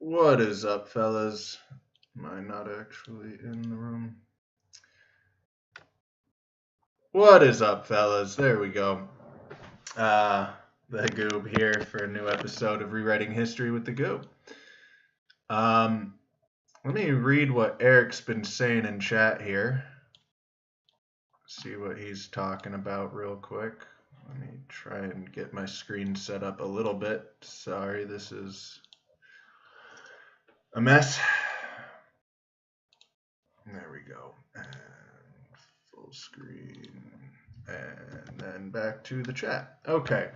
What is up, fellas? Am I not actually in the room? What is up, fellas? There we go. TheGOOB here for a new episode of Rewriting History with TheGOOB. Let me read what Eric's been saying in chat here. See what he's talking about real quick. Let me try and get my screen set up a little bit. Sorry, this is a mess. There we go. And full screen. And then back to the chat. Okay.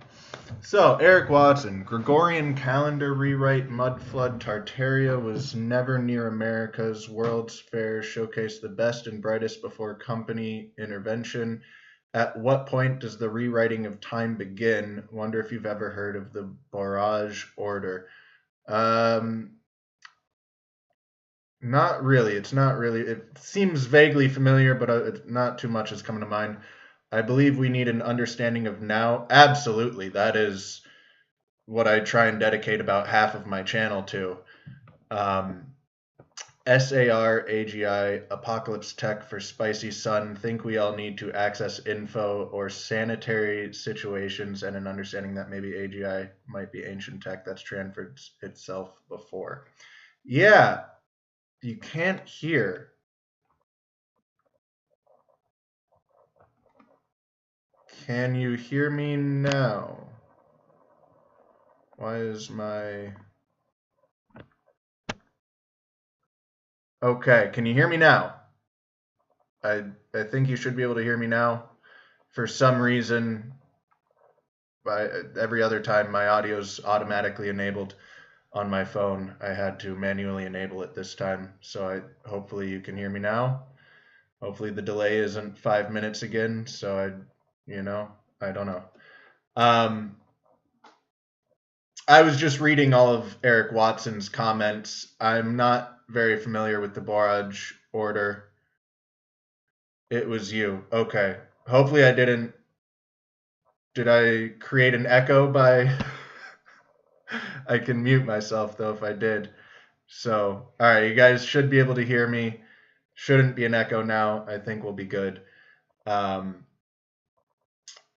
So, Eric Watson, Gregorian calendar rewrite, Mudflood, Tartaria was never near America's World's Fair, showcased the best and brightest before company intervention. At what point does the rewriting of time begin? Wonder if you've ever heard of the barrage order. Not really. It's not really. It seems vaguely familiar, but not too much is coming to mind. I believe we need an understanding of now. Absolutely. That is what I try and dedicate about half of my channel to. SAR, AGI, Apocalypse Tech for Spicy Sun. Think we all need to access info or sanitary situations and an understanding that maybe AGI might be ancient tech that's transferred itself before. Yeah. You can't hear. Can you hear me now? Why is my... Okay, can you hear me now? I think you should be able to hear me now. For some reason, every other time my audio's automatically enabled on my phone. I had to manually enable it this time, so hopefully you can hear me now. Hopefully the delay isn't 5 minutes again, so I don't know. I was just reading all of Eric Watson's comments. I'm not very familiar with the barrage order. It was you. Okay. Hopefully I didn't... Did I create an echo by... I can mute myself, though, if I did. So, all right, you guys should be able to hear me. Shouldn't be an echo now. I think we'll be good.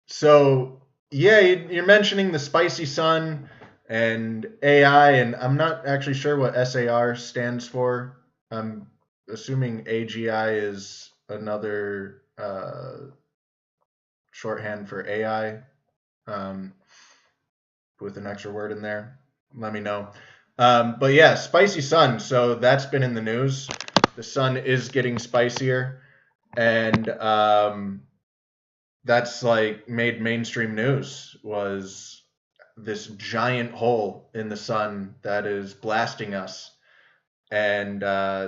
So, yeah, you're mentioning the Spicy Sun and AI, and I'm not actually sure what SAR stands for. I'm assuming AGI is another shorthand for AI, with an extra word in there. Let me know. But yeah, Spicy Sun. So that's been in the news. The sun is getting spicier, and that's like made mainstream news. Was this giant hole in the sun that is blasting us, and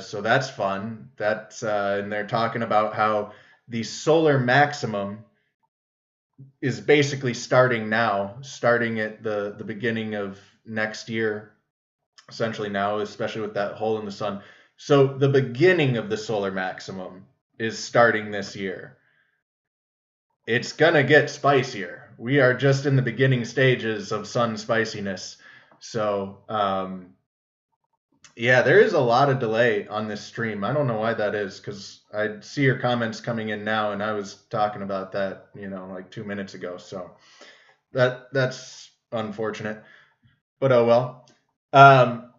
so that's fun. That's and they're talking about how the solar maximum is basically starting now, starting at the beginning of next year, essentially now, especially with that hole in the sun. So the beginning of the solar maximum is starting this year. It's gonna get spicier. We are just in the beginning stages of sun spiciness. So yeah, there is a lot of delay on this stream. I don't know why that is, because I see your comments coming in now, and I was talking about that, like 2 minutes ago. So that's unfortunate, but oh well.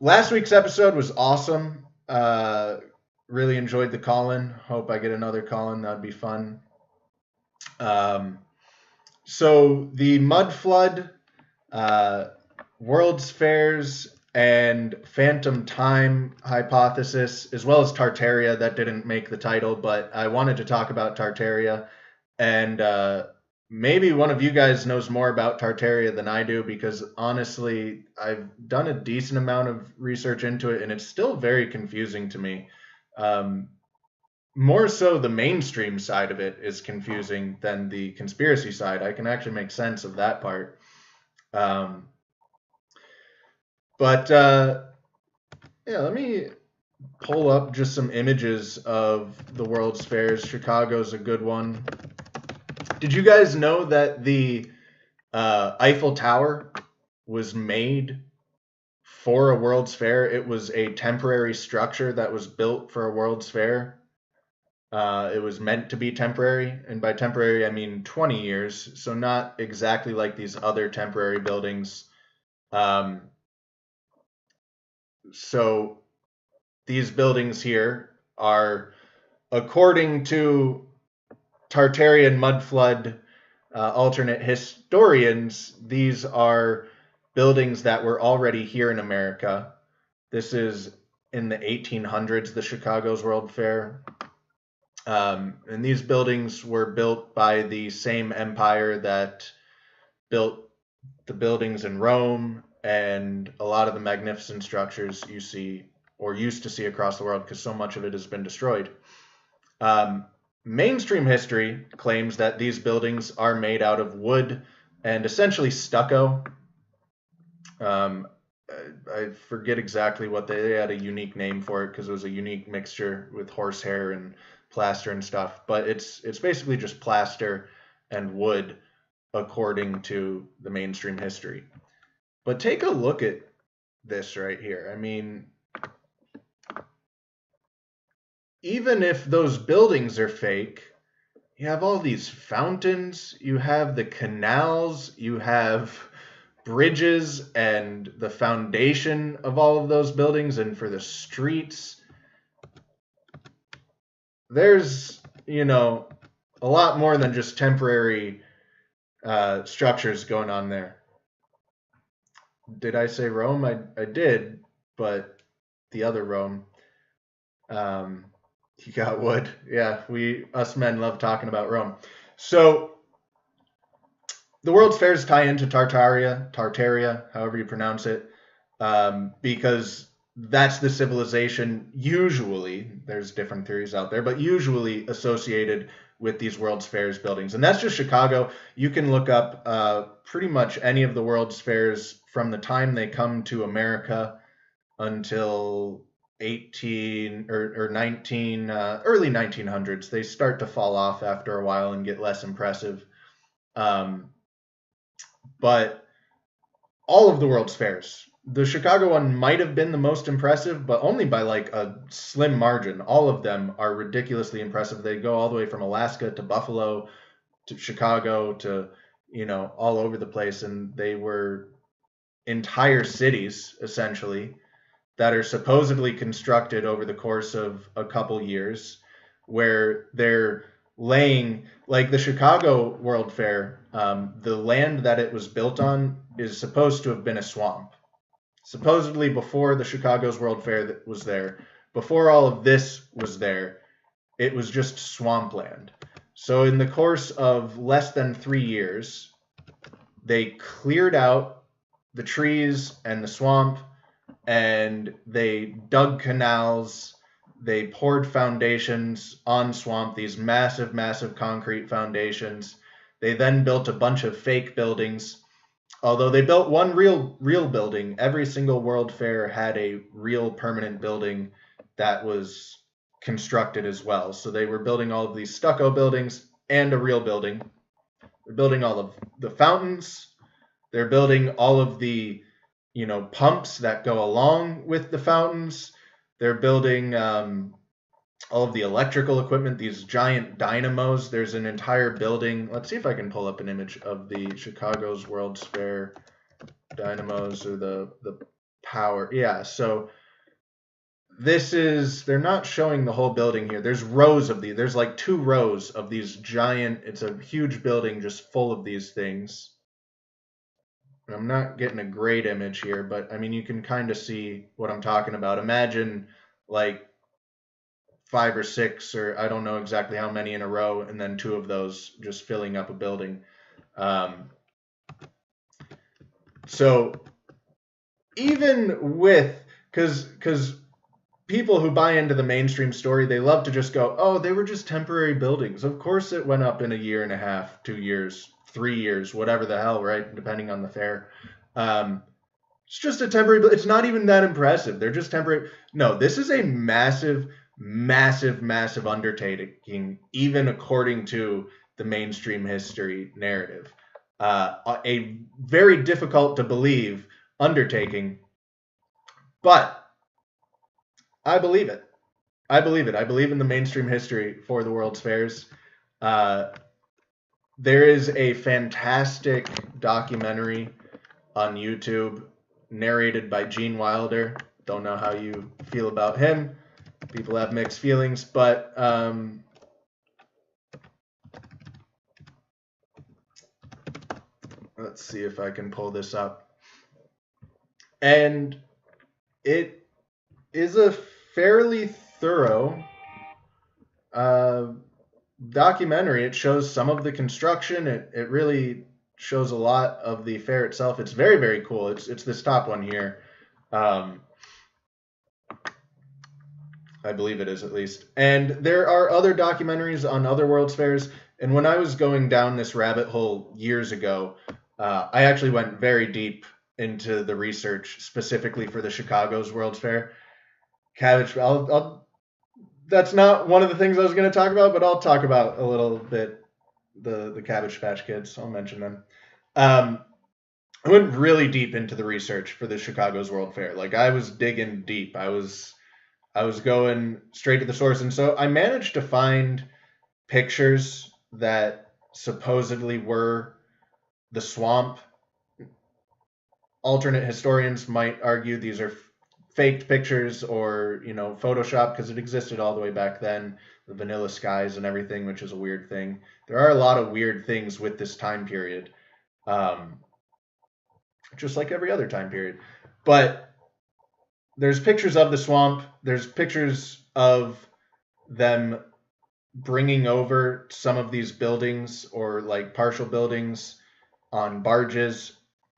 Last week's episode was awesome. Really enjoyed the call-in. Hope I get another call-in. That'd be fun. So the Mudflood, World's Fairs, and Phantom Time hypothesis, as well as Tartaria. That didn't make the title, but I wanted to talk about Tartaria. And maybe one of you guys knows more about Tartaria than I do, because honestly, I've done a decent amount of research into it, and it's still very confusing to me. More so the mainstream side of it is confusing than the conspiracy side. I can actually make sense of that part. But yeah, let me pull up just some images of the World's Fairs. Chicago's a good one. Did you guys know that the Eiffel Tower was made for a World's Fair. It was a temporary structure that was built for a World's Fair. It was meant to be temporary, and by temporary I mean 20 years, so not exactly like these other temporary buildings. So these buildings here are, according to Tartarian Mudflood alternate historians, these are buildings that were already here in America. This is in the 1800s, the Chicago's World Fair. And these buildings were built by the same empire that built the buildings in Rome and a lot of the magnificent structures you see or used to see across the world, because so much of it has been destroyed. Mainstream history claims that these buildings are made out of wood and essentially stucco. I forget exactly what they had a unique name for it, because it was a unique mixture with horsehair and plaster and stuff, but it's basically just plaster and wood according to the mainstream history. But take a look at this right here. I mean, even if those buildings are fake, you have all these fountains, you have the canals, you have bridges and the foundation of all of those buildings, and for the streets. There's, a lot more than just temporary structures going on there. Did I say Rome? I did, but the other Rome. You got wood. Yeah, us men love talking about Rome. So the World's Fairs tie into Tartaria, however you pronounce it, because that's the civilization usually, there's different theories out there, but usually associated with these World's Fairs buildings. And that's just Chicago. You can look up pretty much any of the World's Fairs from the time they come to America until 18 or 19, early 1900s. They start to fall off after a while and get less impressive. But all of the World's Fairs, the Chicago one might have been the most impressive, but only by like a slim margin. All of them are ridiculously impressive. They go all the way from Alaska to Buffalo to Chicago to, all over the place. And they were entire cities, essentially, that are supposedly constructed over the course of a couple years, where they're laying, like the Chicago World Fair, the land that it was built on is supposed to have been a swamp. Supposedly before the Chicago's World Fair that was there, before all of this was there, it was just swampland. So in the course of less than 3 years, they cleared out the trees and the swamp, and they dug canals, they poured foundations on swamp, these massive, massive concrete foundations. They then built a bunch of fake buildings. Although they built one real building, every single World Fair had a real permanent building that was constructed as well. So they were building all of these stucco buildings and a real building. They're building all of the fountains. They're building all of the, pumps that go along with the fountains. They're building all of the electrical equipment, these giant dynamos. There's an entire building. Let's see if I can pull up an image of the Chicago's World's Fair dynamos, or the power. Yeah, so they're not showing the whole building here. There's rows of these. There's like 2 rows of these giant, it's a huge building just full of these things. I'm not getting a great image here, but I mean, you can kind of see what I'm talking about. Imagine like 5 or 6, or I don't know exactly how many in a row, and then 2 of those just filling up a building. So even with, because people who buy into the mainstream story, they love to just go, oh, they were just temporary buildings. Of course it went up in a year and a half, 2 years, 3 years, whatever the hell, right? Depending on the fair. It's just a temporary, it's not even that impressive. They're just temporary. No, this is a massive, massive, massive undertaking, even according to the mainstream history narrative. A very difficult to believe undertaking But I believe it. I believe it. I believe in the mainstream history for the World's Fairs. There is a fantastic documentary on YouTube narrated by Gene Wilder. Don't know how you feel about him. People have mixed feelings, but let's see if I can pull this up. And it is a fairly thorough documentary. It shows some of the construction. It really shows a lot of the fair itself. It's very, very cool. It's this top one here. I believe it is, at least. And there are other documentaries on other World's Fairs. And when I was going down this rabbit hole years ago, I actually went very deep into the research specifically for the Chicago's World's Fair. Cabbage, that's not one of the things I was going to talk about, but I'll talk about a little bit the Cabbage Patch Kids. I'll mention them. I went really deep into the research for the Chicago's World Fair. Like, I was digging deep. I was going straight to the source. And so I managed to find pictures that supposedly were the swamp. Alternate historians might argue these are faked pictures or, Photoshop, because it existed all the way back then, the vanilla skies and everything, which is a weird thing. There are a lot of weird things with this time period, just like every other time period. But there's pictures of the swamp. There's pictures of them bringing over some of these buildings or like partial buildings on barges.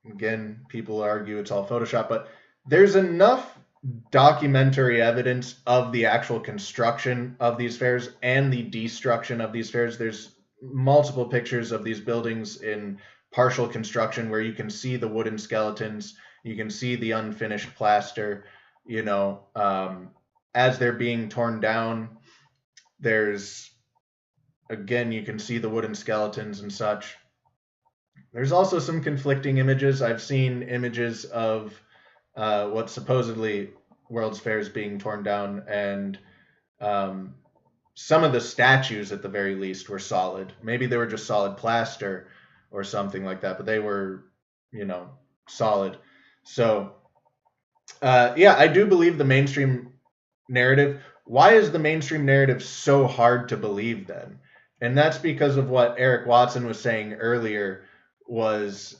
Again, people argue it's all Photoshop, but there's enough documentary evidence of the actual construction of these fairs and the destruction of these fairs. There's multiple pictures of these buildings in partial construction where you can see the wooden skeletons, you can see the unfinished plaster, as they're being torn down. There's, again, you can see the wooden skeletons and such. There's also some conflicting images. I've seen images of what supposedly World's Fairs being torn down, and some of the statues, at the very least, were solid. Maybe they were just solid plaster or something like that, but they were, solid. So, I do believe the mainstream narrative. Why is the mainstream narrative so hard to believe then? And that's because of what Eric Watson was saying earlier. Was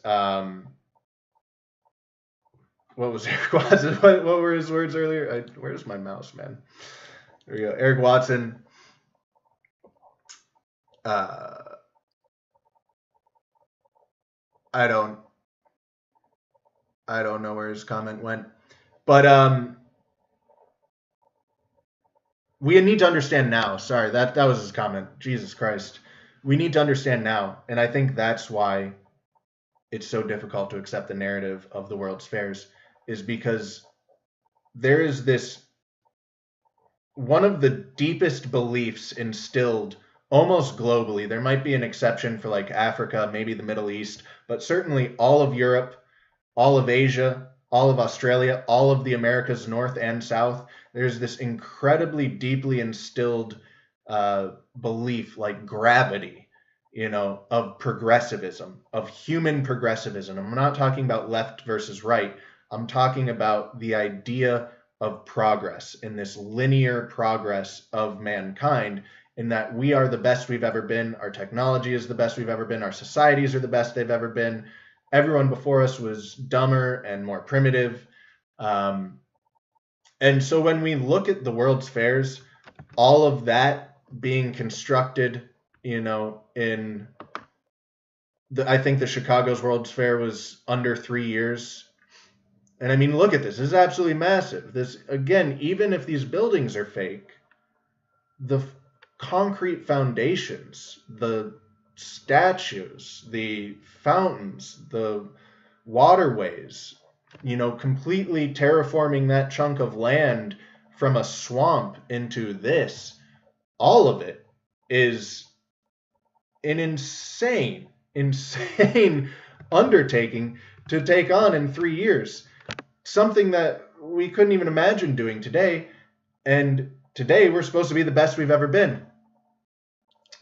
what was Eric Watson? What were his words earlier? Where's my mouse, man? There we go. Eric Watson. I don't know where his comment went, but we need to understand now. Sorry, that was his comment. Jesus Christ, we need to understand now, and I think that's why it's so difficult to accept the narrative of the World's Fairs, is because there is this, one of the deepest beliefs instilled almost globally. There might be an exception for like Africa, maybe the Middle East, but certainly all of Europe, all of Asia, all of Australia, all of the Americas, North and South. There's this incredibly deeply instilled belief, like gravity, of progressivism, of human progressivism. I'm not talking about left versus right. I'm talking about the idea of progress, in this linear progress of mankind, in that we are the best we've ever been. Our technology is the best we've ever been. Our societies are the best they've ever been. Everyone before us was dumber and more primitive. And so when we look at the World's Fairs, all of that being constructed, in I think the Chicago's World's Fair was under 3 years. And I mean, look at this. This is absolutely massive. This, again, even if these buildings are fake, the concrete foundations, the statues, the fountains, the waterways, completely terraforming that chunk of land from a swamp into this, all of it is an insane undertaking to take on in 3 years. Something that we couldn't even imagine doing today. And today we're supposed to be the best we've ever been.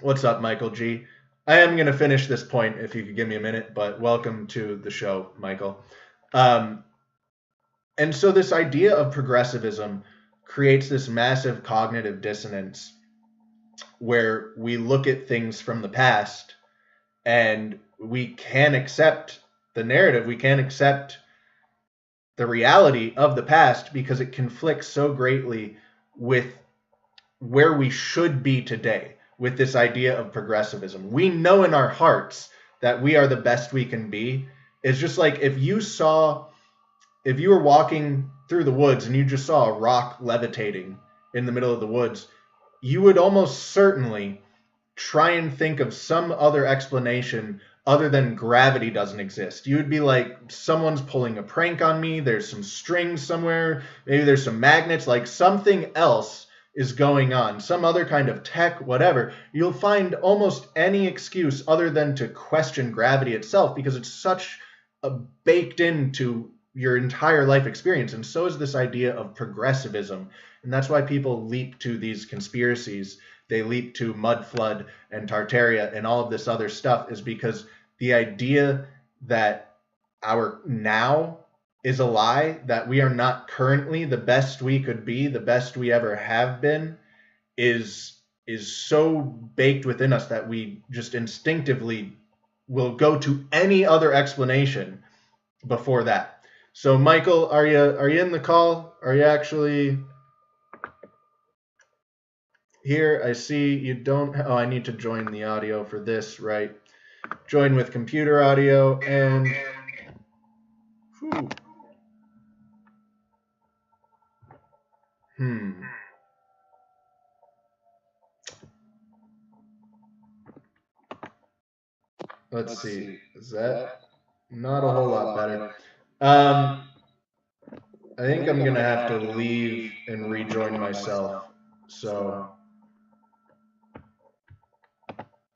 What's up, Michael G? I am going to finish this point if you could give me a minute, but welcome to the show, Michael. And so this idea of progressivism creates this massive cognitive dissonance where we look at things from the past and we can't accept the narrative, we can't accept the reality of the past because it conflicts so greatly with where we should be today, with this idea of progressivism. We know in our hearts that we are the best we can be. It's just like if you were walking through the woods and you just saw a rock levitating in the middle of the woods, you would almost certainly try and think of some other explanation other than gravity doesn't exist. You would be like, someone's pulling a prank on me, there's some strings somewhere, maybe there's some magnets, like something else is going on, some other kind of tech, whatever. You'll find almost any excuse other than to question gravity itself because it's such a baked into your entire life experience. And so is this idea of progressivism. And that's why people leap to these conspiracies. They leap to Mudflood and Tartaria and all of this other stuff is because the idea that our now is a lie, that we are not currently the best we could be, the best we ever have been, is so baked within us that we just instinctively will go to any other explanation before that. So Michael, are you in the call? Are you actually here? I see you don't. Oh, I need to join the audio for this, right? Join with computer audio and. Whew. Let's see. Is that not a whole lot better? I think I'm gonna have to leave and rejoin myself. So,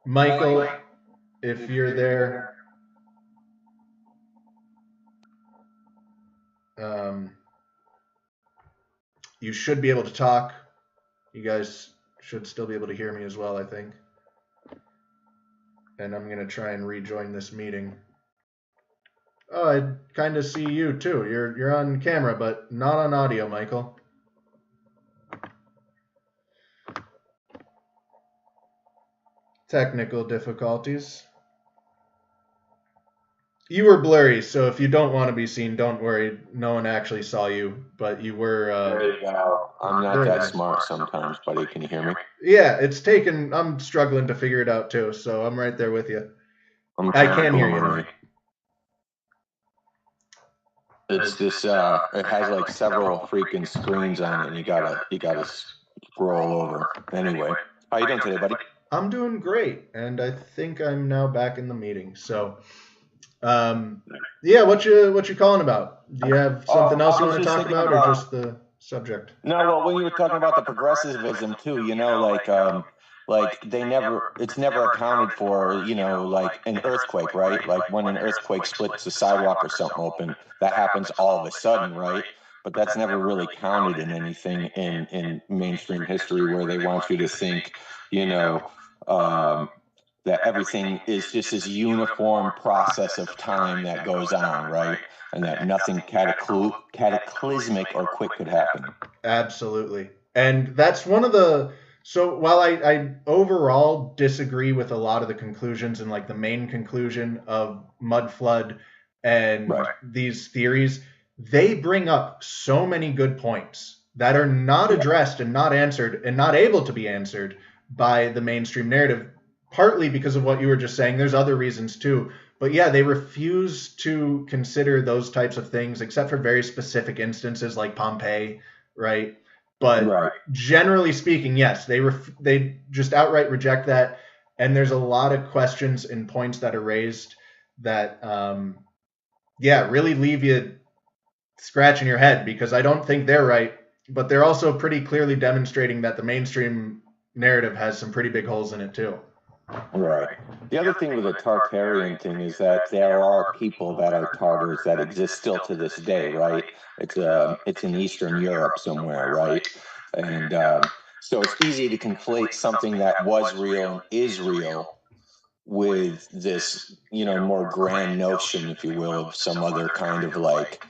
Michael, if you're there, you should be able to talk. You guys should still be able to hear me as well, I think. And I'm gonna try and rejoin this meeting. Oh, I kind of see you too. You're on camera, but not on audio, Michael. Technical difficulties. You were blurry, so if you don't want to be seen, don't worry. No one actually saw you, but you were. There you go. I'm not that smart sometimes, buddy. Can you hear me? Yeah, it's taken. I'm struggling to figure it out too, so I'm right there with you. I can hear you. It's this. It has like several freaking screens on it, and you gotta scroll over. Anyway, how you doing today, buddy? I'm doing great, and I think I'm now back in the meeting. So, yeah, what you calling about? Do you have something else you want to talk about, or just the subject? No, well, when you were talking about the progressivism too, you know, like it's never accounted for, you know, like an earthquake, right? Like when an earthquake splits a sidewalk or something open, that happens all of a sudden, right? But that's never really counted in anything in mainstream history where they want you to think, you know, that everything is just this uniform process of time that goes on, right? And that nothing cataclysmic or quick could happen. Absolutely. And that's one of the... So while I overall disagree with a lot of the conclusions and like the main conclusion of Mudflood and these theories, they bring up so many good points that are not addressed and not answered and not able to be answered by the mainstream narrative, partly because of what you were just saying. There's other reasons too. But yeah, they refuse to consider those types of things except for very specific instances like Pompeii, right? But generally speaking, yes, they just outright reject that. And there's a lot of questions and points that are raised that, really leave you scratching your head because I don't think they're right. But they're also pretty clearly demonstrating that the mainstream narrative has some pretty big holes in it too. Right. The other thing with the Tartarian thing is that there are people that are Tartars that exist still to this day, right? It's in Eastern Europe somewhere, right? And so it's easy to conflate something that was real and is real with this, more grand notion, if you will, of some other kind of like,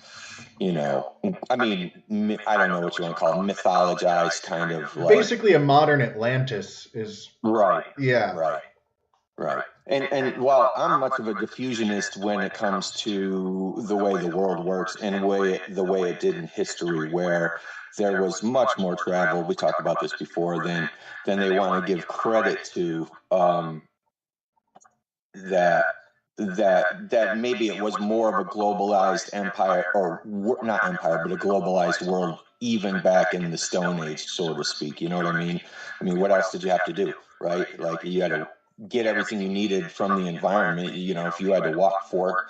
I mean, I don't know what you want to call it, mythologized kind of like. Basically, a modern Atlantis is. Right. Yeah. Right. Right. And while I'm much of a diffusionist when it comes to the way the world works and the way it did in history, where there was much more travel, we talked about this before, than they want to give credit to, that that maybe it was more of a globalized empire, or not empire, but a globalized world, even back in the Stone Age, so to speak. You know what I mean? I mean, what else did you have to do, right? Like you had to get everything you needed from the environment. If you had to walk 4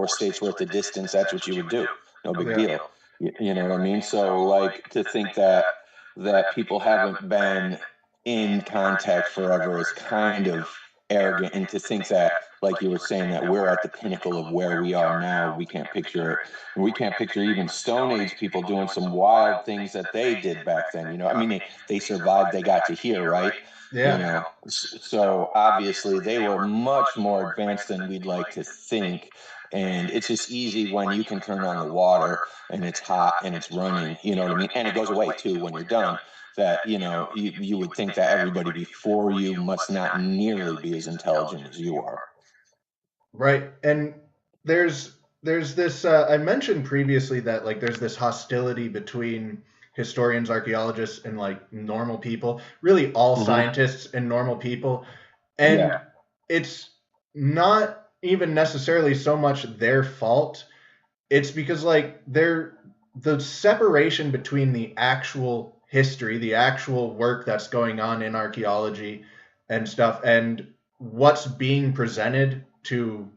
states worth of distance, that's what you would do. No big deal. You know what I mean? So like to think that people haven't been in contact forever is kind of arrogant, and to think that, like you were saying, that we're at the pinnacle of where we are now, we can't picture it. And we can't picture even Stone Age people doing some wild things that they did back then. I mean, they survived, they got to here, right? Yeah. So obviously they were much more advanced than we'd like to think. And it's just easy when you can turn on the water and it's hot and it's running, you know what I mean? And it goes away too when you're done, that you would think that everybody before you must not nearly be as intelligent as you are. Right. And there's this I mentioned previously that like there's this hostility between historians, archaeologists, and like normal people, really all scientists and normal people. And it's not even necessarily so much their fault. It's because like the separation between the actual history, the actual work that's going on in archaeology and stuff, and what's being presented to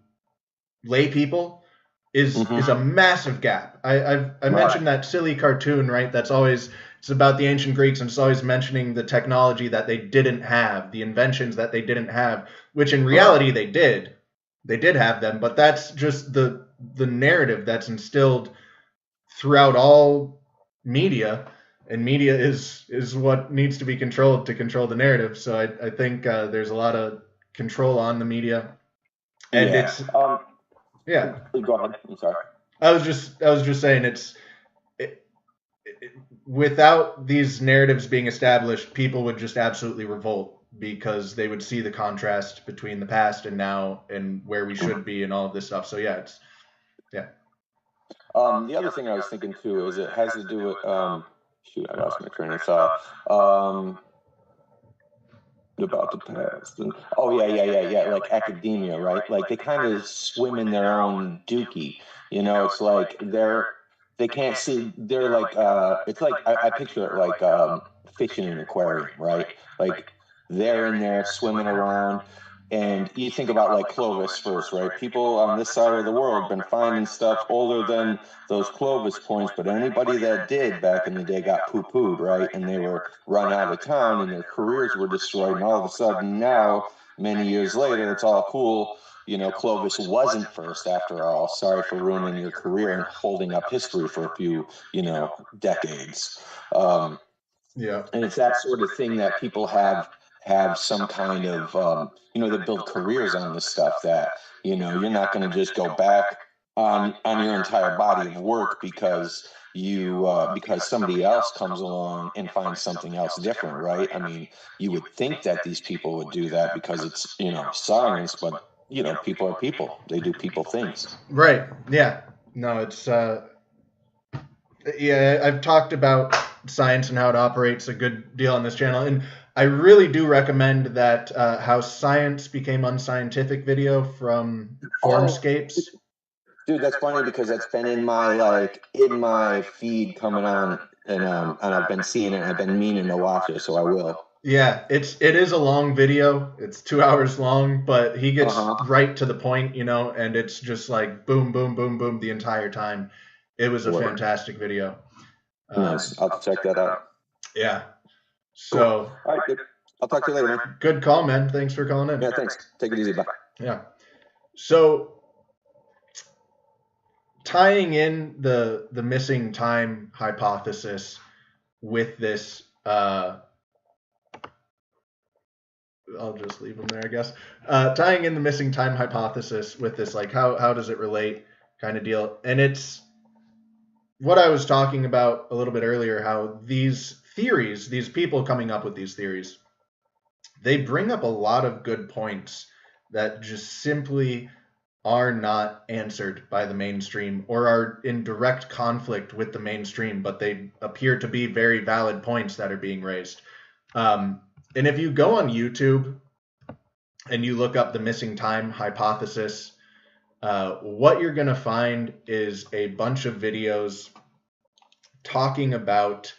lay people is a massive gap. I mentioned that silly cartoon, right? That's always, it's about the ancient Greeks, and it's always mentioning the technology that they didn't have, the inventions that they didn't have, which in reality they did. They did have them, but that's just the narrative that's instilled throughout all media, and media is what needs to be controlled to control the narrative. So I think there's a lot of control on the media, and it's yeah. Go ahead. I'm sorry. I was just saying without these narratives being established, people would just absolutely revolt because they would see the contrast between the past and now and where we should be and all of this stuff. So yeah, it's yeah. The other thing I was thinking too is it has to do with shoot, I lost my train of thought. About the past. And, yeah. Like academia, right? Like they kind of swim in their own dookie. It's like they can't see. They're like it's like I picture it like fish in an aquarium, right? Like they're in there swimming around. And you think about like Clovis first, right? People on this side of the world have been finding stuff older than those Clovis points, but anybody that did back in the day got poo-pooed, right? And they were run out of town and their careers were destroyed. And all of a sudden now, many years later, it's all cool. Clovis wasn't first after all. Sorry for ruining your career and holding up history for a few, decades. Yeah. And it's that sort of thing that people have some kind of, they build careers on this stuff that, you're not going to just go back on your entire body of work because because somebody else comes along and finds something else different, right? I mean, you would think that these people would do that because it's, science, but, people are people. They do people things. Right. Yeah. No, it's yeah, I've talked about science and how it operates a good deal on this channel, and I really do recommend that How Science Became Unscientific video from Formscapes. Dude, that's funny because that's been in my feed coming on, and I've been seeing it, and I've been meaning to watch it, so I will. Yeah, it is a long video. It's 2 hours long, but he gets right to the point, and it's just like boom, boom, boom, boom the entire time. It was a fantastic video. Nice. I'll check that out. Yeah. So, cool. All right, I'll talk to you later, man. Good call, man. Thanks for calling in. Yeah, thanks. Take it easy. Bye. Yeah. So tying in the missing time hypothesis with this, I'll just leave them there, I guess. Tying in the missing time hypothesis with this, like how does it relate kind of deal. And it's what I was talking about a little bit earlier, how these theories, these people coming up with these theories, they bring up a lot of good points that just simply are not answered by the mainstream or are in direct conflict with the mainstream, but they appear to be very valid points that are being raised. And if you go on YouTube and you look up the missing time hypothesis, what you're going to find is a bunch of videos talking about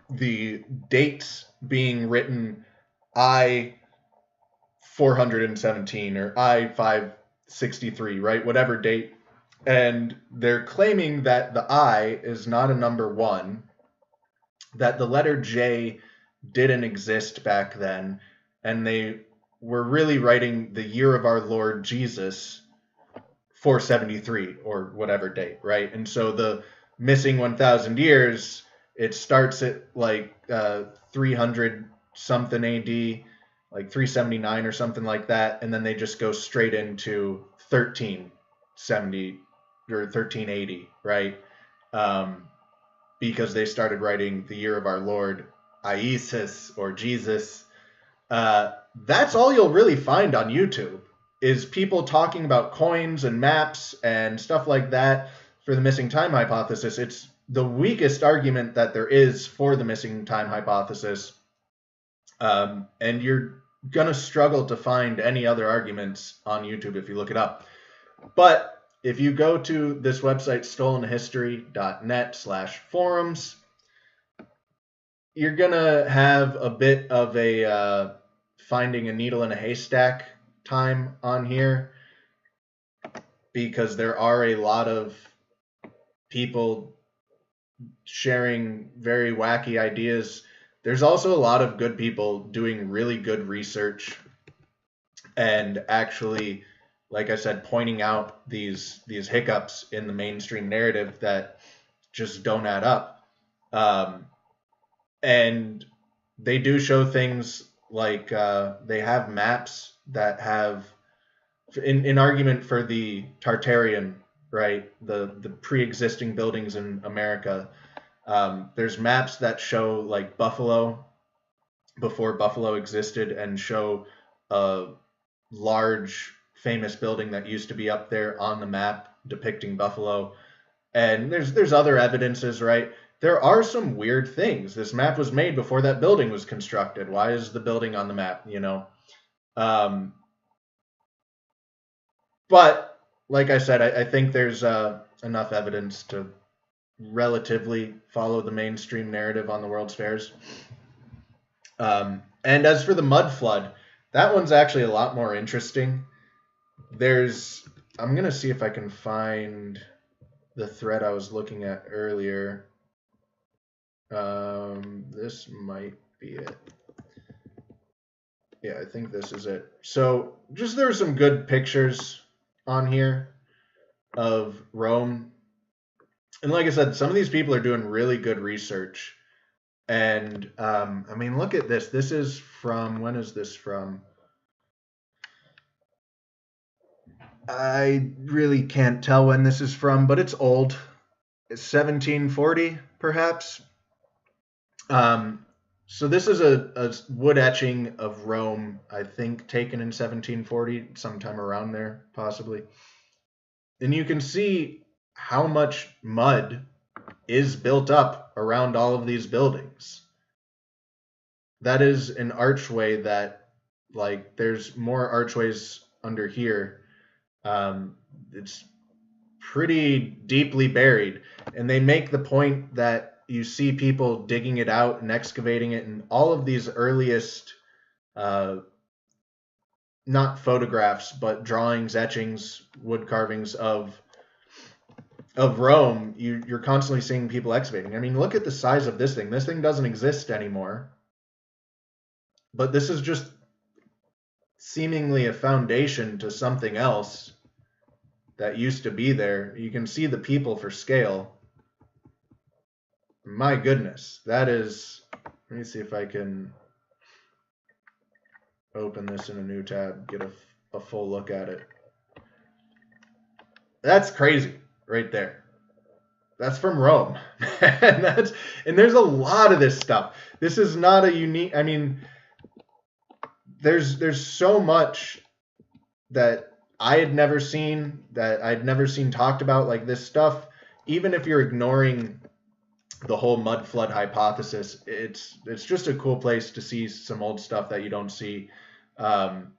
the dates being written I-417 or I-563, right? Whatever date. And they're claiming that the I is not a number 1, that the letter J didn't exist back then, and they were really writing the year of our Lord Jesus 473 or whatever date, right? And so the missing 1,000 years, it starts at like 300 something AD, like 379 or something like that, and then they just go straight into 1370 or 1380, right? Because they started writing the year of our Lord Isis or Jesus. That's all you'll really find on YouTube is people talking about coins and maps and stuff like that for the missing time hypothesis. It's the weakest argument that there is for the missing time hypothesis. And you're going to struggle to find any other arguments on YouTube if you look it up. But if you go to this website, stolenhistory.net/forums, you're going to have a bit of a finding a needle in a haystack time on here, because there are a lot of people sharing very wacky ideas. There's also a lot of good people doing really good research and actually, like I said, pointing out these hiccups in the mainstream narrative that just don't add up. And they do show things like they have maps that have, in argument for the Tartarian, right, the pre-existing buildings in America, there's maps that show like Buffalo before Buffalo existed and show a large famous building that used to be up there on the map depicting Buffalo. And there's other evidences, right? There are some weird things. This map was made before that building was constructed. Why is the building on the map, you know? But like I said, I think there's enough evidence to relatively follow the mainstream narrative on the World's Fairs. And as for the Mudflood, that one's actually a lot more interesting. I'm going to see if I can find the thread I was looking at earlier. This might be it. Yeah, I think this is it. So just there are some good pictures on here of Rome. And like I said, some of these people are doing really good research. And I mean, look at this. This is from, when is this from? I really can't tell when this is from, but it's old. It's 1740, perhaps. So this is a wood etching of Rome, I think, taken in 1740, sometime around there, possibly. And you can see how much mud is built up around all of these buildings. That is an archway that, like, there's more archways under here. It's pretty deeply buried. And they make the point that you see people digging it out and excavating it, and all of these earliest, not photographs, but drawings, etchings, wood carvings of of Rome, you're constantly seeing people excavating. I mean, look at the size of this thing. This thing doesn't exist anymore. But this is just seemingly a foundation to something else that used to be there. You can see the people for scale. My goodness, that is... Let me see if I can open this in a new tab, get a full look at it. That's crazy right there. That's from Rome. and there's a lot of this stuff. This is not a unique... I mean, there's so much that I had never seen, that I'd never seen talked about, like this stuff. Even if you're ignoring the whole Mudflood hypothesis, it's just a cool place to see some old stuff that you don't see. And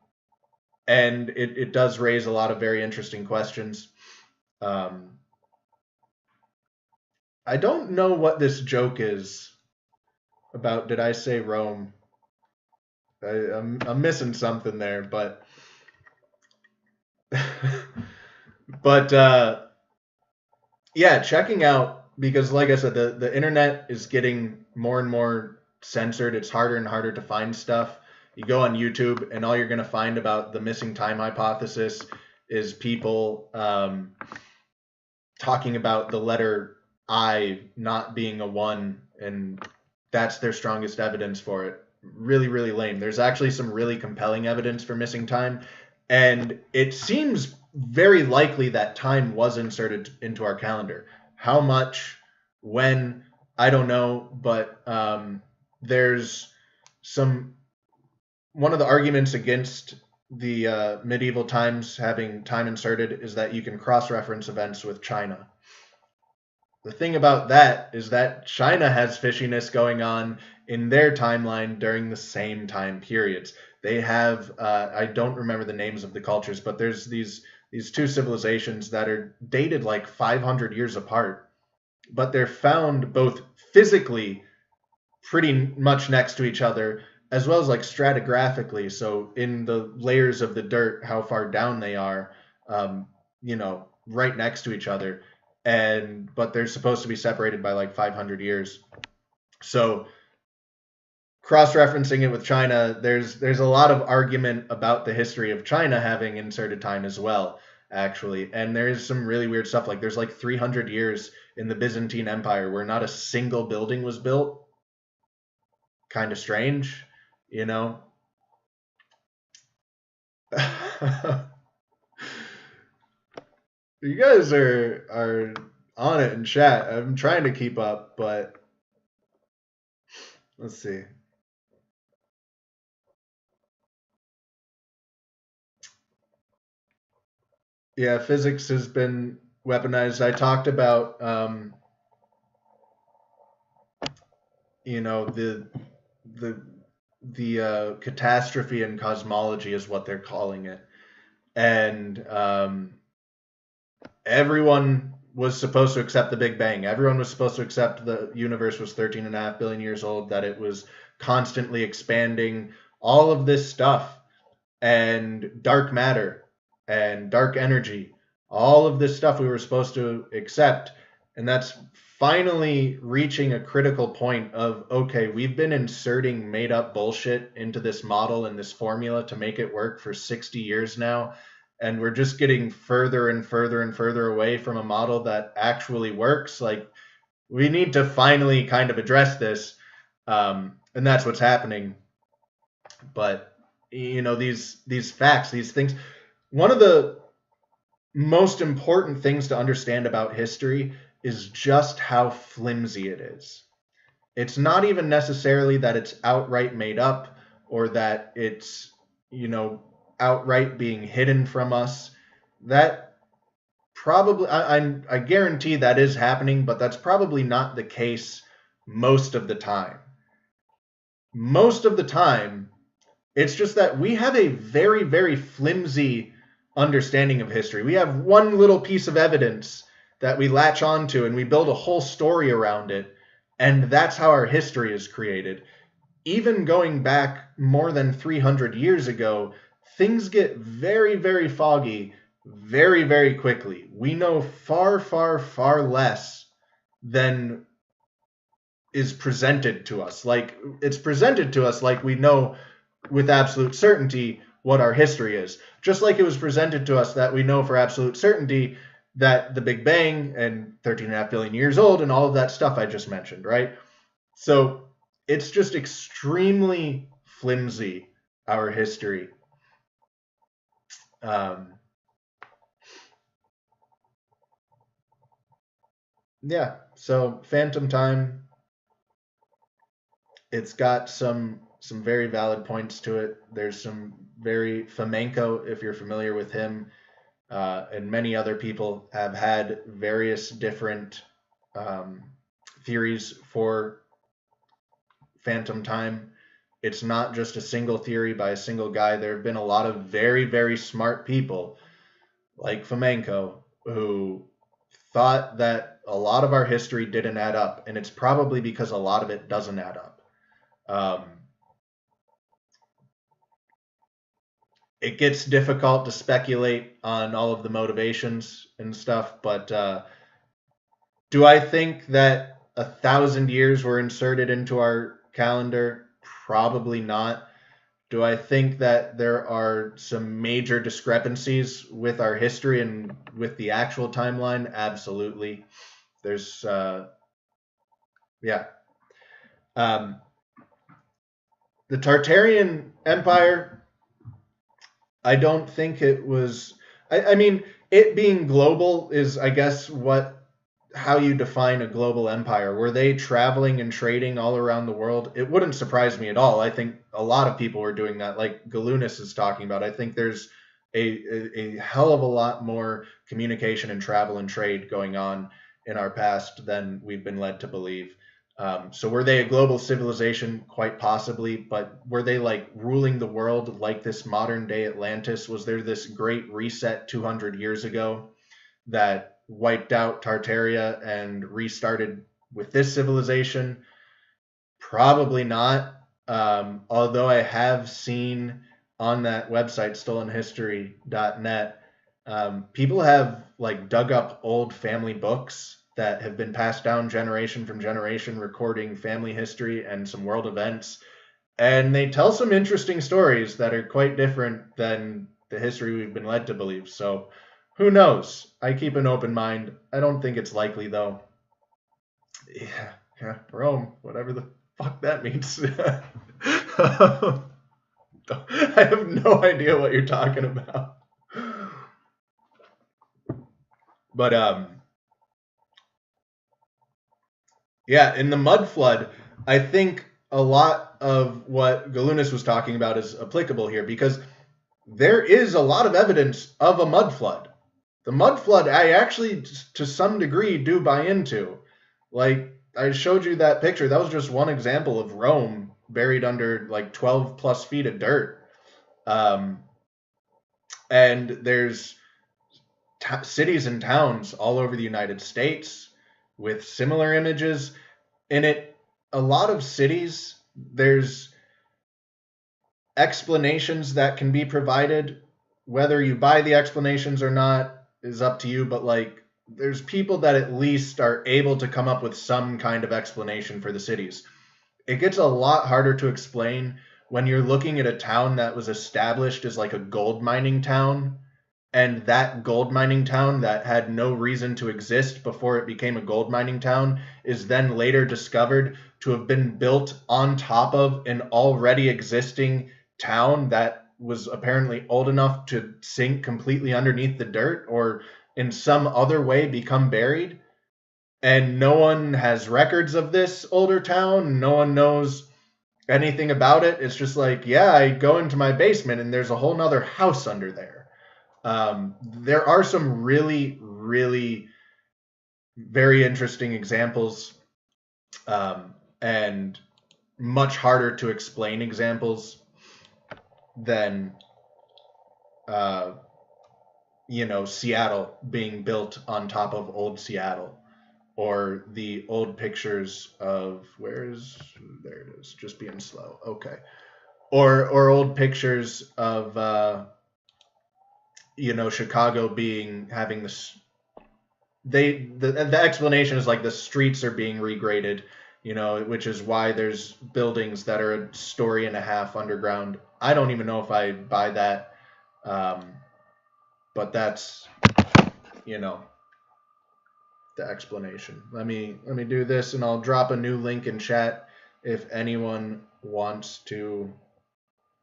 it does raise a lot of very interesting questions. I don't know what this joke is about. Did I say Rome? I'm missing something there, but yeah, checking out, because like I said, the internet is getting more and more censored. It's harder and harder to find stuff. You go on YouTube, and all you're going to find about the missing time hypothesis is people talking about the letter I not being a 1, and that's their strongest evidence for it. Really, really lame. There's actually some really compelling evidence for missing time, and it seems very likely that time was inserted into our calendar. How much, when, I don't know, but there's some... One of the arguments against the medieval times having time inserted is that you can cross-reference events with China. The thing about that is that China has fishiness going on in their timeline during the same time periods. They have, I don't remember the names of the cultures, but there's these two civilizations that are dated like 500 years apart, but they're found both physically pretty much next to each other, as well as like stratigraphically. So in the layers of the dirt, how far down they are, right next to each other. But they're supposed to be separated by like 500 years. So cross-referencing it with China, there's a lot of argument about the history of China having inserted time as well, actually. And there is some really weird stuff. Like there's like 300 years in the Byzantine Empire where not a single building was built. Kind of strange, you know? You guys are on it in chat. I'm trying to keep up, but let's see. Yeah, physics has been weaponized. I talked about, the catastrophe in cosmology is what they're calling it. And everyone was supposed to accept the Big Bang. Everyone was supposed to accept the universe was 13.5 billion years old, that it was constantly expanding, all of this stuff, and dark matter and dark energy, all of this stuff we were supposed to accept. And that's finally reaching a critical point of, okay, we've been inserting made up bullshit into this model and this formula to make it work for 60 years now. And we're just getting further and further and further away from a model that actually works. Like, we need to finally kind of address this. And that's what's happening. But, these facts, these things, one of the most important things to understand about history is just how flimsy it is. It's not even necessarily that it's outright made up or that it's, outright being hidden from us. That probably, I guarantee that is happening, but that's probably not the case most of the time. Most of the time, it's just that we have a very, very flimsy understanding of history. We have one little piece of evidence that we latch onto and we build a whole story around it, and that's how our history is created. Even going back more than 300 years ago, things get very, very foggy very, very quickly. We know far, far, far less than is presented to us. Like, it's presented to us like we know with absolute certainty what our history is. Just like it was presented to us that we know for absolute certainty that the Big Bang and 13.5 billion years old and all of that stuff I just mentioned, right? So it's just extremely flimsy, our history. Yeah, so Phantom Time, it's got some very valid points to it. There's some very Fomenko, if you're familiar with him, and many other people have had various different theories for Phantom Time. It's not just a single theory by a single guy. There have been a lot of very, very smart people like Fomenko who thought that a lot of our history didn't add up, and it's probably because a lot of it doesn't add up. It gets difficult to speculate on all of the motivations and stuff, but do I think that 1,000 years were inserted into our calendar? Probably not. Do I think that there are some major discrepancies with our history and with the actual timeline? Absolutely. There's, yeah. The Tartarian Empire, I don't think it was. I mean, it being global is, I guess, how you define a global empire. Were they traveling and trading all around the world? It wouldn't surprise me at all. I think a lot of people were doing that, like Galunas is talking about. I think there's a hell of a lot more communication and travel and trade going on in our past than we've been led to believe. So were they a global civilization? Quite possibly, but were they like ruling the world like this modern day Atlantis? Was there this great reset 200 years ago that wiped out Tartaria and restarted with this civilization? Probably not. Although I have seen on that website, stolenhistory.net, people have like dug up old family books that have been passed down generation from generation, recording family history and some world events. And they tell some interesting stories that are quite different than the history we've been led to believe. So who knows? I keep an open mind. I don't think it's likely, though. Yeah, Rome, whatever the fuck that means. I have no idea what you're talking about. But yeah, in the Mudflood, I think a lot of what Galunas was talking about is applicable here because there is a lot of evidence of a mudflood. The mudflood, I actually, to some degree, do buy into. Like, I showed you that picture. That was just one example of Rome buried under like 12 plus feet of dirt. And there's cities and towns all over the United States with similar images. In it, a lot of cities, there's explanations that can be provided. Whether you buy the explanations or not is up to you, but like there's people that at least are able to come up with some kind of explanation for the cities. It gets a lot harder to explain when you're looking at a town that was established as like a gold mining town, and that gold mining town that had no reason to exist before it became a gold mining town is then later discovered to have been built on top of an already existing town that was apparently old enough to sink completely underneath the dirt or in some other way become buried. And no one has records of this older town. No one knows anything about it. It's just like, yeah, I go into my basement and there's a whole nother house under there. There are some really, really very interesting examples, and much harder to explain examples than, Seattle being built on top of old Seattle, or the old pictures of there it is, just being slow. Okay. Or old pictures of you know, Chicago having this, the explanation is like the streets are being regraded, you know, which is why there's buildings that are a story and a half underground. I don't even know if I buy that, but that's, you know, the explanation. Let me do this, and I'll drop a new link in chat if anyone wants to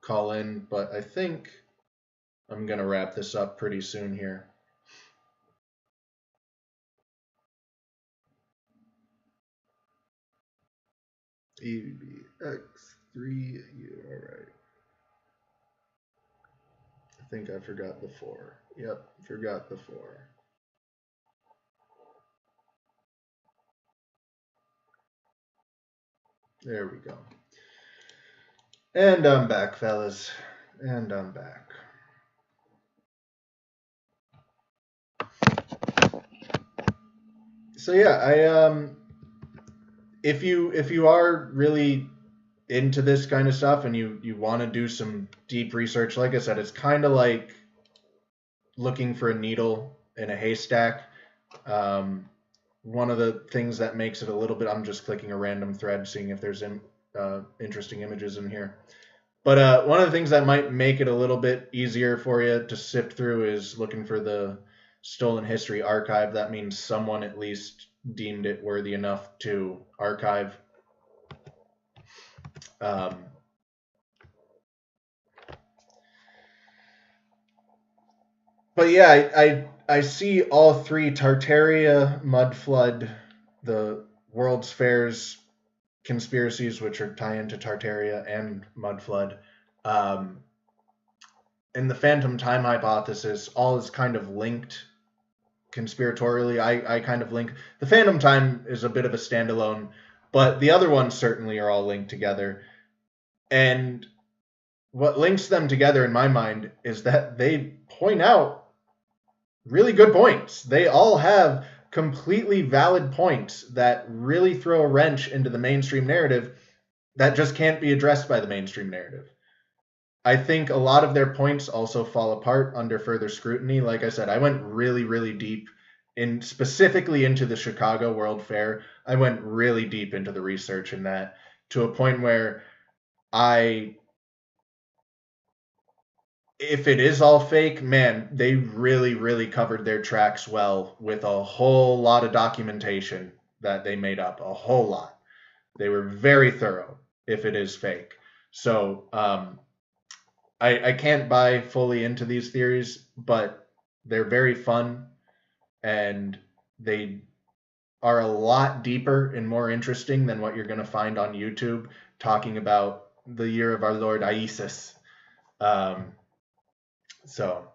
call in. But I think I'm gonna wrap this up pretty soon here. EBX3, all right. I think I forgot the 4. Yep, forgot the 4. There we go. And I'm back, fellas. And I'm back. So yeah, if you are really into this kind of stuff and you want to do some deep research, like I said, it's kind of like looking for a needle in a haystack. One of the things that makes it a little bit, I'm just clicking a random thread, seeing if there's interesting images in here. But one of the things that might make it a little bit easier for you to sift through is looking for the Stolen History Archive. That means someone at least deemed it worthy enough to archive. But yeah, I see all 3, Tartaria, Mudflood, the World's Fairs conspiracies, which are tie into Tartaria and Mudflood, and the Phantom Time hypothesis, all is kind of linked conspiratorially. I kind of link. The Phantom Time is a bit of a standalone, but the other ones certainly are all linked together. And what links them together in my mind is that they point out really good points. They all have completely valid points that really throw a wrench into the mainstream narrative that just can't be addressed by the mainstream narrative. I think a lot of their points also fall apart under further scrutiny. Like I said, I went really, really deep specifically into the Chicago World Fair. I went really deep into the research in that, to a point where if it is all fake, man, they really, really covered their tracks well with a whole lot of documentation that they made up, a whole lot. They were very thorough if it is fake. So I can't buy fully into these theories, but they're very fun, and they are a lot deeper and more interesting than what you're going to find on YouTube talking about the year of our Lord Isis. So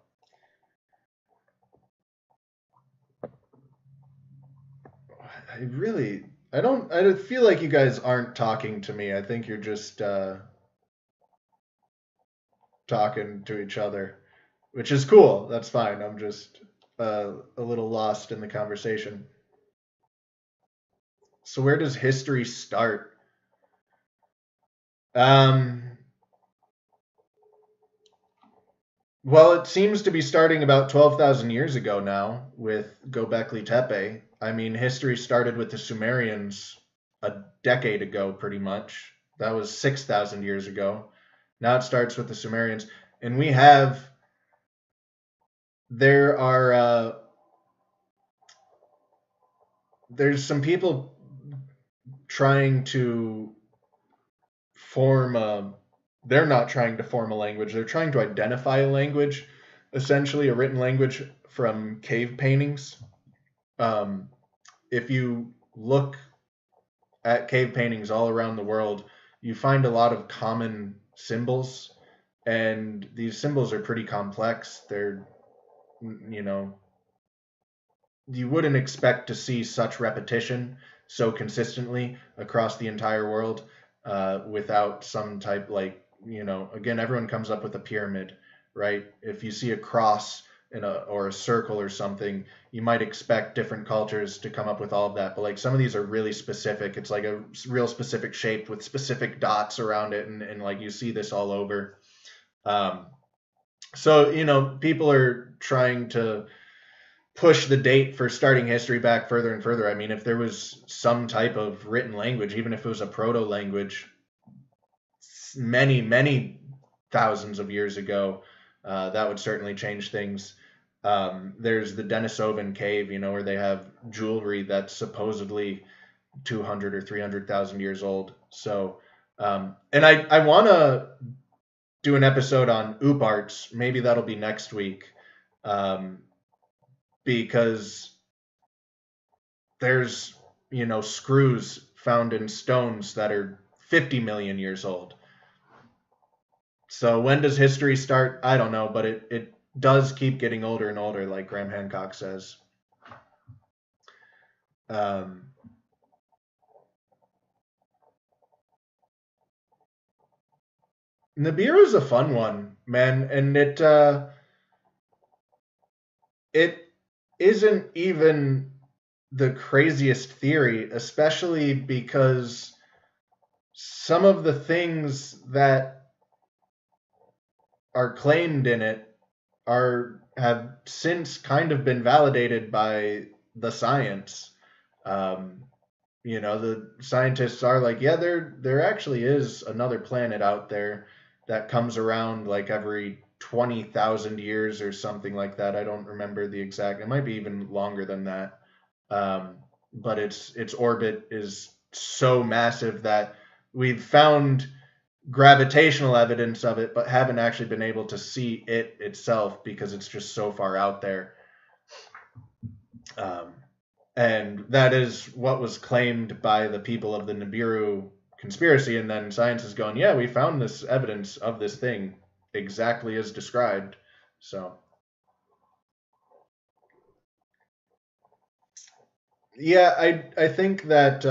I feel like you guys aren't talking to me. I think you're just talking to each other, which is cool. That's fine. I'm just a little lost in the conversation. So where does history start? Well, it seems to be starting about 12,000 years ago now with Göbekli Tepe. I mean, history started with the Sumerians a decade ago, pretty much. That was 6,000 years ago. Now it starts with the Sumerians. And there's some people trying to they're not trying to form a language. They're trying to identify a language, essentially a written language from cave paintings. If you look at cave paintings all around the world, you find a lot of common symbols, and these symbols are pretty complex. They're, you know, you wouldn't expect to see such repetition so consistently across the entire world without some type, like, you know, again, everyone comes up with a pyramid, right? If you see a cross or a circle or something, you might expect different cultures to come up with all of that. But like some of these are really specific. It's like a real specific shape with specific dots around it, and like you see this all over. So, people are trying to push the date for starting history back further and further. I mean, if there was some type of written language, even if it was a proto language, many, many thousands of years ago, that would certainly change things. There's the Denisovan cave, where they have jewelry that's supposedly 200 or 300,000 years old. So, and I want to do an episode on OOP arts. Maybe that'll be next week, because there's, screws found in stones that are 50 million years old. So when does history start? I don't know, but it does keep getting older and older, like Graham Hancock says. Um, Nibiru is a fun one, man, and it isn't even the craziest theory, especially because some of the things that are claimed in it have since kind of been validated by the science. Um, the scientists are like, yeah, there actually is another planet out there that comes around like every 20,000 years or something like that. I don't remember the exact. It might be even longer than that. Um, but its orbit is so massive that we've found gravitational evidence of it, but haven't actually been able to see it itself because it's just so far out there. And that is what was claimed by the people of the Nibiru conspiracy. And then science is going, yeah, we found this evidence of this thing exactly as described. So, yeah, I think that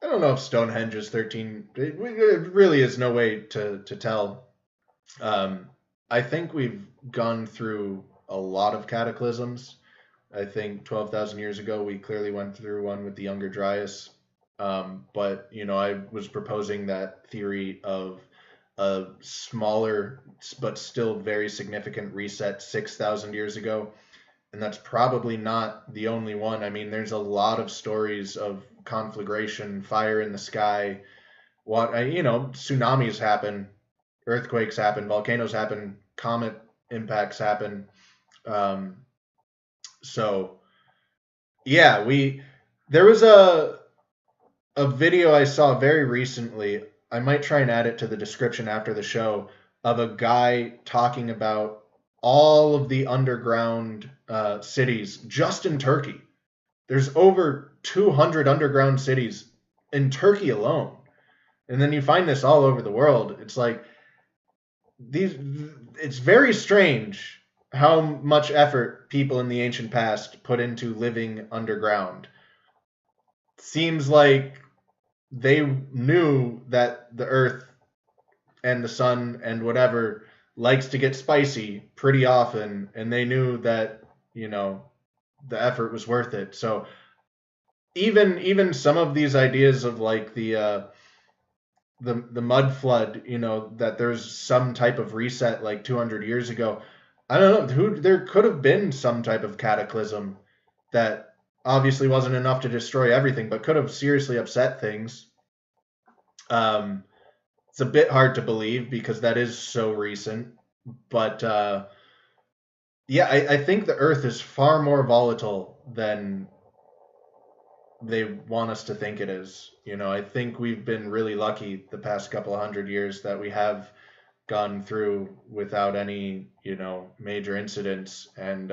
I don't know if Stonehenge is 13. It really is no way to tell. I think we've gone through a lot of cataclysms. I think 12,000 years ago, we clearly went through one with the Younger Dryas. But, I was proposing that theory of a smaller but still very significant reset 6,000 years ago. And that's probably not the only one. I mean, there's a lot of stories of conflagration, fire in the sky. Tsunamis happen, earthquakes happen, volcanoes happen, comet impacts happen. Um, so yeah, there was a video I saw very recently. I might try and add it to the description after the show, of a guy talking about all of the underground cities just in Turkey. There's over 200 underground cities in Turkey alone. And then you find this all over the world. It's like it's very strange how much effort people in the ancient past put into living underground. Seems like they knew that the earth and the sun and whatever likes to get spicy pretty often, and they knew that, the effort was worth it. So even some of these ideas of like the mud flood, that there's some type of reset like 200 years ago. I don't know, there could have been some type of cataclysm that obviously wasn't enough to destroy everything, but could have seriously upset things. It's a bit hard to believe because that is so recent, but yeah, I think the Earth is far more volatile than they want us to think it is. I think we've been really lucky the past couple of hundred years that we have gone through without any, major incidents, and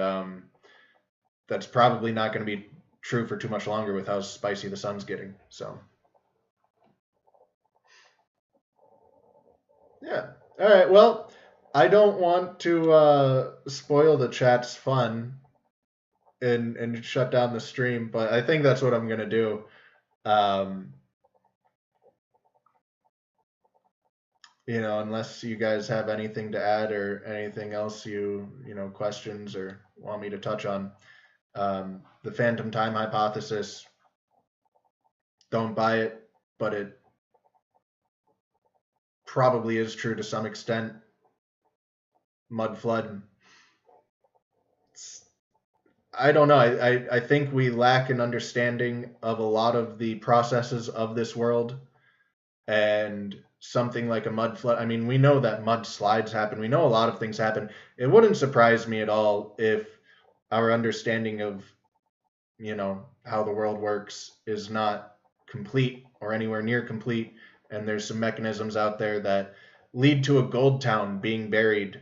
that's probably not going to be true for too much longer with how spicy the sun's getting. So, yeah. All right. Well, I don't want to spoil the chat's fun and shut down the stream, but I think that's what I'm gonna do. Um, unless you guys have anything to add or anything else questions or want me to touch on. The phantom time hypothesis, don't buy it, but it probably is true to some extent. mud flood. I don't know. I think we lack an understanding of a lot of the processes of this world, and something like a mud flood. I mean, we know that mudslides happen. We know a lot of things happen. It wouldn't surprise me at all if our understanding of, how the world works is not complete or anywhere near complete, and there's some mechanisms out there that lead to a gold town being buried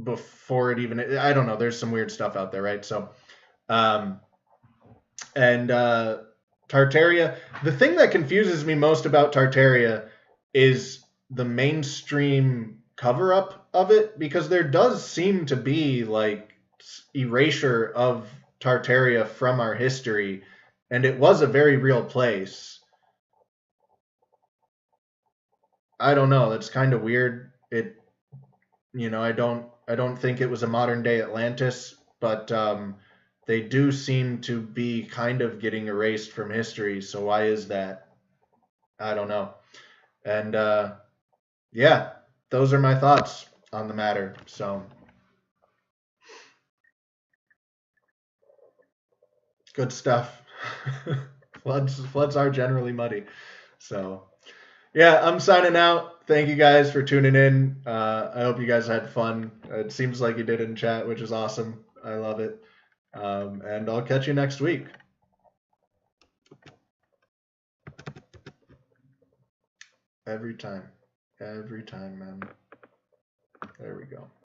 before it even, I don't know, there's some weird stuff out there, right? So um and Tartaria, the thing that confuses me most about Tartaria is the mainstream cover up of it, because there does seem to be like erasure of Tartaria from our history, and it was a very real place. I don't know, that's kind of weird. I don't think it was a modern day Atlantis, but they do seem to be kind of getting erased from history. So why is that? I don't know. And yeah, those are my thoughts on the matter. So good stuff. Floods are generally muddy. So yeah, I'm signing out. Thank you guys for tuning in. I hope you guys had fun. It seems like you did in chat, which is awesome. I love it. And I'll catch you next week. Every time, man. There we go.